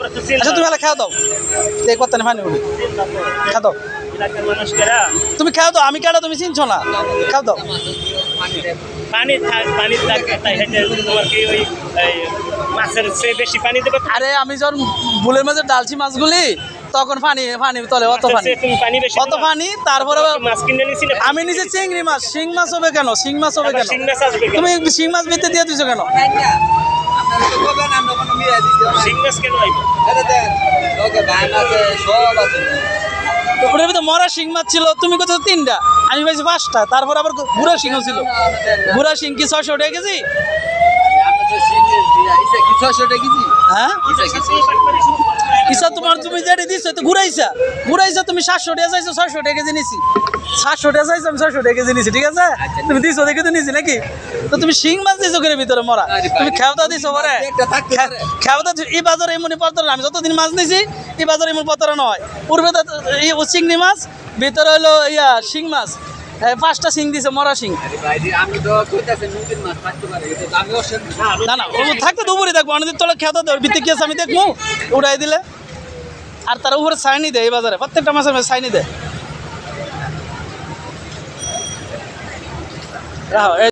আচ্ছা তুমি খাওয়া দাও এই কথা পানি উঠে খাও দাও তুমি খাও দাও আমি কেডা তুমি চিনছো না খাও দাও পানি পানি থাকে তাই তোমার কি ওই মাছের চেয়ে বেশি পানি দেবে আরে আমি যখন বুলের মাঝে ডালছি মাছগুলি তখন পানি পানি তলে অত পানি তারপরে আমি নিচে চিংড়ি মাছ শিং মাছ হবে কেন শিং মাছ হবে কেন তুমি শিং মাছ ভিতরে দিয়ে দিছো কেন ওটার ভিতরে মরা শিং মাছ ছিল তুমি কোথাও 3টা আমি পাইছি 5টা তারপর আবার গুড়া শিংও ছিল গুড়া শিং কি 600 টাকা কেজি হ্যাঁ কিসা তোমার তুমি যেটা দিছো তো ঘুরাইছা তুমি 700 টাকা চাইছো 600 টাকা কেজি নিছি 700 টাকা চাইছো আমি 600 টাকা কেজি নিছি ঠিক আছে তুমি দিছো দেখে তো নিছি নাকি তো তুমি শিং মাছ দিছো করে ভিতরে মরা তুমি খেওদা দিছো পরে খেওদা এই বাজারে এমনি পড়তো আমি যতদিন মাছ নিছি এই বাজারে এমন পড়তো নয় পূর্বে তো এই চিংড়ি মাছ ভিতরে হলো ইয়া শিং মাছ 5টা শিং দিছে মরা শিং না না ও থাকতে দুপুরে দেখবো অনেকদিন তোলা খেতে দেওয়ার ভিত্তি কি আছে আমি দেখবো উড়াই দিলে আর তার উপরে সাইনি দেয় এই বাজারে প্রত্যেকটা মাছের সাইনি দেয়